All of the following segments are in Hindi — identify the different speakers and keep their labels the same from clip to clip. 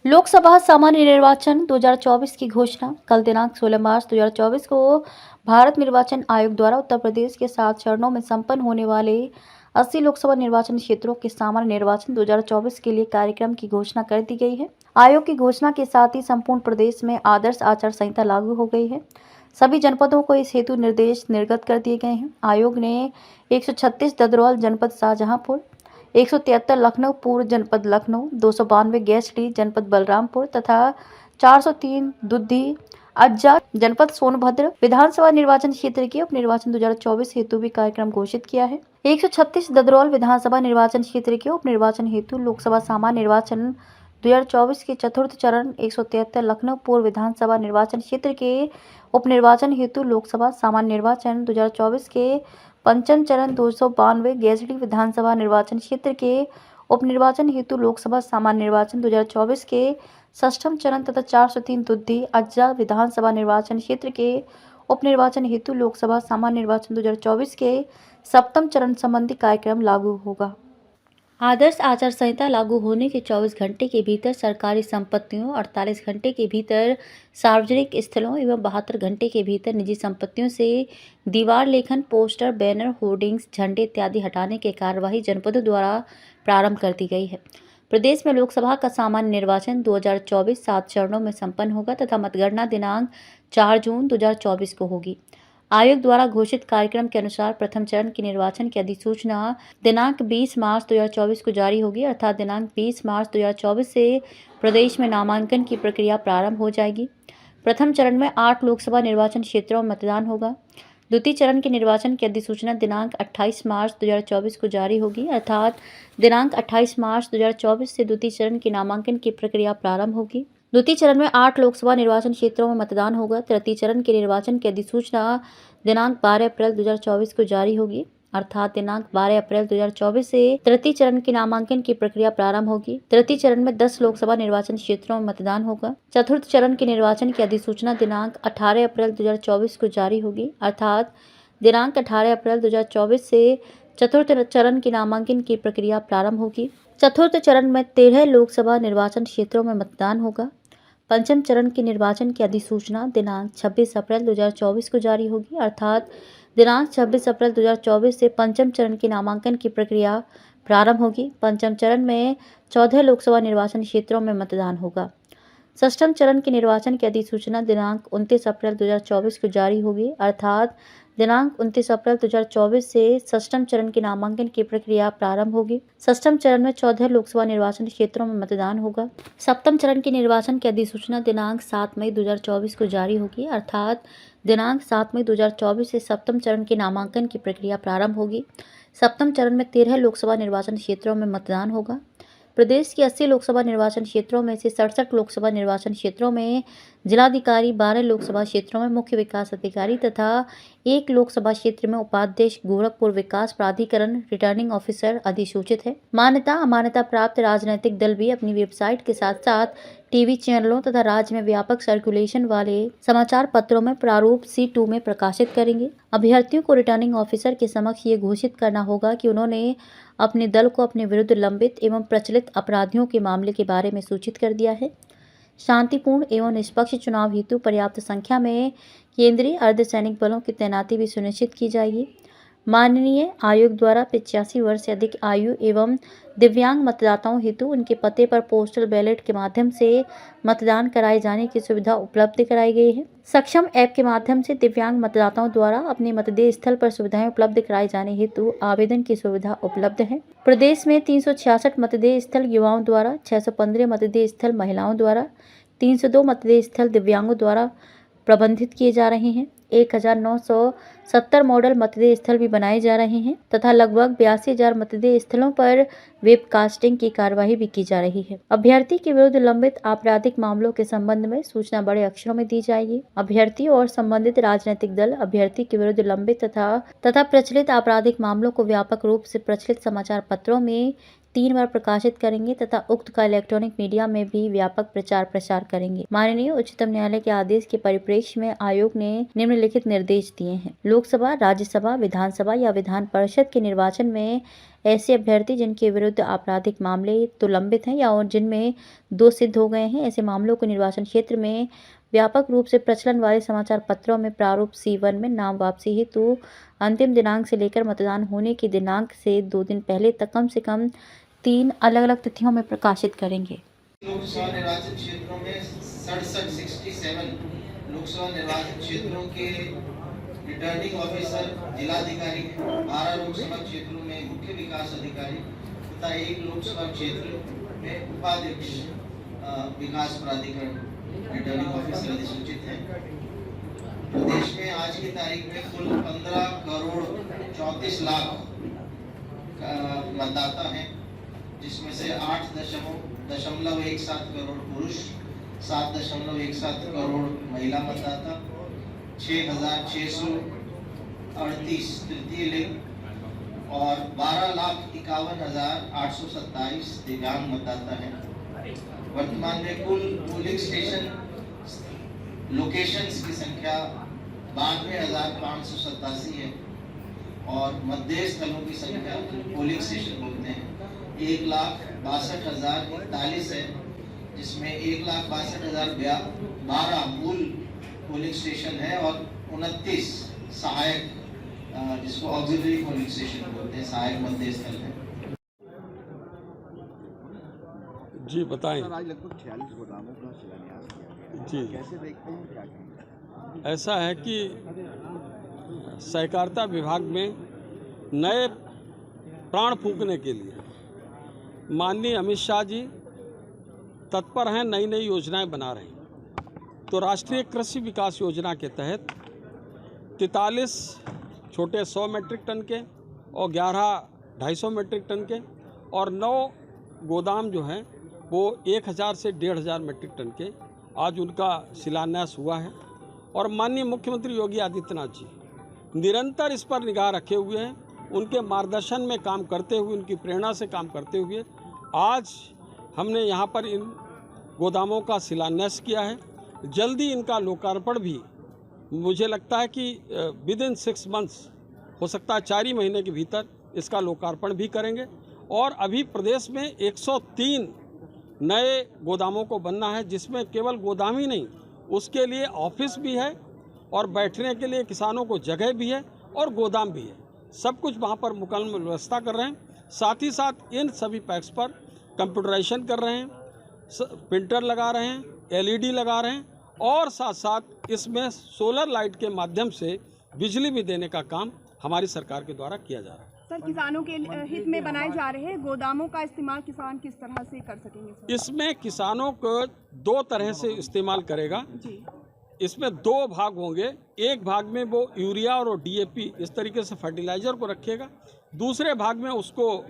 Speaker 1: लोकसभा सामान्य निर्वाचन 2024 की घोषणा। कल दिनांक 16 मार्च 2024 को भारत निर्वाचन आयोग द्वारा उत्तर प्रदेश के 7 चरणों में संपन्न होने वाले 80 लोकसभा निर्वाचन क्षेत्रों के सामान्य निर्वाचन 2024 के लिए कार्यक्रम की घोषणा कर दी गई है। आयोग की घोषणा के साथ ही संपूर्ण प्रदेश में आदर्श आचार संहिता लागू हो गई है। सभी जनपदों को इस हेतु निर्देश निर्गत कर दिए गए हैं। आयोग ने 136 ददरौल जनपद शाहजहांपुर, 173 लखनऊ पूर्व जनपद लखनऊ, 292 गैसडी जनपद बलरामपुर तथा 403 दुद्धी अज्जा जनपद सोनभद्र विधानसभा निर्वाचन क्षेत्र के उपनिर्वाचन 2024 हेतु भी कार्यक्रम घोषित किया है। 136 ददरौल विधानसभा निर्वाचन क्षेत्र के उपनिर्वाचन हेतु लोकसभा सामान्य निर्वाचन 2024 के चतुर्थ चरण, 173 लखनऊ पूर्व विधानसभा निर्वाचन क्षेत्र के उपनिर्वाचन हेतु लोकसभा सामान्य निर्वाचन 2024 के पंचम चरण, 292 गैसडी विधानसभा निर्वाचन क्षेत्र के उपनिर्वाचन हेतु लोकसभा सामान्य निर्वाचन 2024 के षष्ठम चरण तथा 403 दुद्धी अज्जा विधानसभा निर्वाचन क्षेत्र के उपनिर्वाचन हेतु लोकसभा सामान्य निर्वाचन 2024 के सप्तम चरण संबंधी कार्यक्रम लागू होगा। आदर्श आचार संहिता लागू होने के 24 घंटे के भीतर सरकारी संपत्तियों, 48 घंटे के भीतर सार्वजनिक स्थलों एवं 72 घंटे के भीतर निजी संपत्तियों से दीवार लेखन, पोस्टर, बैनर, होर्डिंग्स, झंडे इत्यादि हटाने की कार्यवाही जनपदों द्वारा प्रारंभ कर दी गई है। प्रदेश में लोकसभा का सामान्य निर्वाचन 2024 7 चरणों में संपन्न होगा तथा मतगणना दिनांक 4 जून 2024 को होगी। आयोग द्वारा घोषित कार्यक्रम के अनुसार प्रथम चरण के निर्वाचन की अधिसूचना दिनांक 20 मार्च 2024 को जारी होगी, अर्थात दिनांक 20 मार्च 2024 से प्रदेश में नामांकन की प्रक्रिया प्रारंभ हो जाएगी। प्रथम चरण में 8 लोकसभा निर्वाचन क्षेत्रों में मतदान होगा। द्वितीय चरण के निर्वाचन की अधिसूचना दिनांक 28 मार्च 2024 को जारी होगी, अर्थात दिनांक 28 मार्च 2024 से द्वितीय चरण के नामांकन की प्रक्रिया प्रारंभ होगी। द्वितीय चरण में 8 लोकसभा निर्वाचन क्षेत्रों में मतदान होगा। तृतीय चरण के निर्वाचन की अधिसूचना दिनांक 12 अप्रैल 2024 को जारी होगी, अर्थात दिनांक 12 अप्रैल 2024 से तृतीय चरण के नामांकन की प्रक्रिया प्रारंभ होगी। तृतीय चरण में 10 लोकसभा निर्वाचन क्षेत्रों में मतदान होगा। चतुर्थ चरण के निर्वाचन की अधिसूचना दिनांक 18 अप्रैल 2024 को जारी होगी, अर्थात दिनांक 18 अप्रैल 2024 से चतुर्थ चरण के नामांकन की प्रक्रिया प्रारंभ होगी। चतुर्थ चरण में 13 लोकसभा निर्वाचन क्षेत्रों में मतदान होगा। पंचम चरण के निर्वाचन की अधिसूचना दिनांक 26 अप्रैल 2024 को जारी होगी, अर्थात दिनांक 26 अप्रैल 2024 से पंचम चरण के नामांकन की प्रक्रिया प्रारंभ होगी। पंचम चरण में 14 लोकसभा निर्वाचन क्षेत्रों में मतदान होगा। षष्ठम चरण के निर्वाचन की अधिसूचना दिनांक 29 अप्रैल 2024 को जारी होगी, अर्थात दिनांक 29 अप्रैल 2024 से षष्ठम चरण के नामांकन की प्रक्रिया प्रारंभ होगी। षष्ठम चरण में 14 लोकसभा निर्वाचन क्षेत्रों में मतदान होगा। सप्तम चरण के निर्वाचन की अधिसूचना दिनांक 7 मई 2024 को जारी होगी, अर्थात दिनांक 7 मई 2024 से सप्तम चरण के नामांकन की प्रक्रिया प्रारंभ होगी। सप्तम चरण में 13 लोकसभा निर्वाचन क्षेत्रों में मतदान होगा। प्रदेश के 80 लोकसभा निर्वाचन क्षेत्रों में से 67 लोकसभा निर्वाचन क्षेत्रों में जिलाधिकारी, 12 लोकसभा क्षेत्रों में मुख्य विकास अधिकारी तथा 1 लोकसभा क्षेत्र में उपाध्यक्ष गोरखपुर विकास प्राधिकरण रिटर्निंग ऑफिसर अधिसूचित है। मान्यता अमान्यता प्राप्त राजनीतिक दल भी अपनी वेबसाइट के साथ साथ टीवी चैनलों तथा राज्य में व्यापक सर्कुलेशन वाले समाचार पत्रों में प्रारूप C2 में प्रकाशित करेंगे। अभ्यर्थियों को रिटर्निंग ऑफिसर के समक्ष ये घोषित करना होगा कि उन्होंने अपने दल को अपने विरुद्ध लंबित एवं प्रचलित अपराधियों के मामले के बारे में सूचित कर दिया है। शांतिपूर्ण एवं निष्पक्ष चुनाव हेतु पर्याप्त संख्या में केंद्रीय अर्धसैनिक बलों की तैनाती भी सुनिश्चित की जाएगी। माननीय आयोग द्वारा 85 वर्ष से अधिक आयु एवं दिव्यांग मतदाताओं हेतु उनके पते पर पोस्टल बैलेट के माध्यम से मतदान कराए जाने की सुविधा उपलब्ध कराई गई है। सक्षम ऐप के माध्यम से दिव्यांग मतदाताओं द्वारा अपने मतदेय स्थल पर सुविधाएं उपलब्ध कराए जाने हेतु आवेदन की सुविधा उपलब्ध है। प्रदेश में 366 मतदेय स्थल युवाओं द्वारा, 615 मतदेय स्थल महिलाओं द्वारा, 302 मतदेय स्थल दिव्यांगों द्वारा प्रबंधित किए जा रहे हैं। 1970 मॉडल मतदेय स्थल भी बनाए जा रहे हैं तथा लगभग 82,000 मतदेय स्थलों पर वेबकास्टिंग की कार्यवाही भी की जा रही है। अभ्यर्थी के विरुद्ध लंबित आपराधिक मामलों के संबंध में सूचना बड़े अक्षरों में दी जाएगी। अभ्यर्थी और संबंधित राजनीतिक दल अभ्यर्थी के विरुद्ध लंबित तथा प्रचलित आपराधिक मामलों को व्यापक रूप से प्रचलित समाचार पत्रों में 3 बार प्रकाशित करेंगे तथा उक्त का इलेक्ट्रॉनिक मीडिया में भी व्यापक प्रचार प्रसार करेंगे। माननीय उच्चतम न्यायालय के आदेश के परिप्रेक्ष्य में आयोग ने निम्नलिखित निर्देश दिए हैं। लोकसभा, राज्यसभा, विधानसभा या विधान परिषद के निर्वाचन में ऐसे अभ्यर्थी जिनके विरुद्ध आपराधिक मामले तो लंबित हैं या जिनमें दोष सिद्ध हो गए हैं, ऐसे मामलों को निर्वाचन क्षेत्र में व्यापक रूप से प्रचलन वाले समाचार पत्रों में प्रारूप C1 में नाम वापसी हेतु अंतिम दिनांक से लेकर मतदान होने की दिनांक से 2 दिन पहले तक कम से कम 3 अलग-अलग तिथियों में प्रकाशित करेंगे।
Speaker 2: लोकसभा निर्वाचन क्षेत्रों में 67 लोकसभा निर्वाचन क्षेत्रों के रिटर्निंग ऑफिसर जिलाधिकारी, 12 लोकसभा क्षेत्रों में मुख्य विकास अधिकारी तथा 1 लोकसभा क्षेत्र में उपाध्यक्ष विकास प्राधिकरण रिटर्निंग ऑफिसर अधिसूचित हैं। प्रदेश में आज की तारीख में कुल 15 करोड़ 34 लाख मतदाता हैं, जिसमें से 8.17 करोड़ पुरुष, 7.17 करोड़ महिला मतदाता, 6,638 तृतीय लिंग और 12,51,827 दिव्यांग मतदाता हैं। वर्तमान में कुल पोलिंग स्टेशन लोकेशंस की संख्या 92,587 है और मतदेय स्थलों की संख्या पोलिंग स्टेशन बोलते हैं 1,62,041 है, जिसमें 1,62,012 मूल पोलिंग स्टेशन है और 29 सहायक जिसको ऑक्सिलरी पोलिंग स्टेशन बोलते हैं, सहायक मतदेय स्थल है।
Speaker 3: जी बताएं।
Speaker 4: सर, आज लगभग 46 गोदामों का शिलान्यास किया गया।
Speaker 3: जी,
Speaker 4: कैसे देखते हैं, क्या कहेंगे?
Speaker 3: ऐसा है कि सहकारिता विभाग में नए प्राण फूंकने के लिए माननीय अमित शाह जी तत्पर हैं, नई नई योजनाएं बना रहे हैं। तो राष्ट्रीय कृषि विकास योजना के तहत 43 छोटे 100 मेट्रिक टन के और 11 250 मेट्रिक टन के और 9 गोदाम जो हैं वो 1000 से 1500 मेट्रिक टन के आज उनका शिलान्यास हुआ है। और माननीय मुख्यमंत्री योगी आदित्यनाथ जी निरंतर इस पर निगाह रखे हुए हैं, उनके मार्गदर्शन में काम करते हुए, उनकी प्रेरणा से काम करते हुए आज हमने यहाँ पर इन गोदामों का शिलान्यास किया है। जल्दी इनका लोकार्पण भी मुझे लगता है कि विदिन 6 मंथ्स, हो सकता है 4 ही महीने के भीतर इसका लोकार्पण भी करेंगे। और अभी प्रदेश में 103 नए गोदामों को बनना है, जिसमें केवल गोदाम ही नहीं, उसके लिए ऑफिस भी है और बैठने के लिए किसानों को जगह भी है और गोदाम भी है। सब कुछ वहाँ पर मुकम्मल व्यवस्था कर रहे हैं। साथ ही साथ इन सभी पैक्स पर कंप्यूटराइजेशन कर रहे हैं, प्रिंटर लगा रहे हैं, LED लगा रहे हैं और साथ साथ इसमें सोलर लाइट के माध्यम से बिजली भी देने का काम हमारी सरकार के द्वारा किया जा रहा है।
Speaker 5: सर, किसानों के हित में बनाए जा रहे गोदामों का इस्तेमाल किसान किस तरह से कर सकेंगे सर?
Speaker 3: इसमें किसानों को 2 तरह से इस्तेमाल करेगा
Speaker 5: जी।
Speaker 3: इसमें 2 भाग होंगे। एक भाग में वो यूरिया और DAP इस तरीके से फर्टिलाइज़र को रखेगा, दूसरे भाग में उसको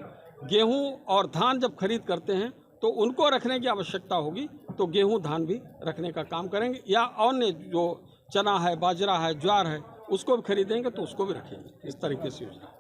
Speaker 3: गेहूं और धान जब खरीद करते हैं तो उनको रखने की आवश्यकता होगी तो गेहूं धान भी रखने का काम करेंगे, या अन्य जो चना है, बाजरा है, ज्वार है, उसको भी खरीदेंगे तो उसको भी रखेंगे। इस तरीके से योजना।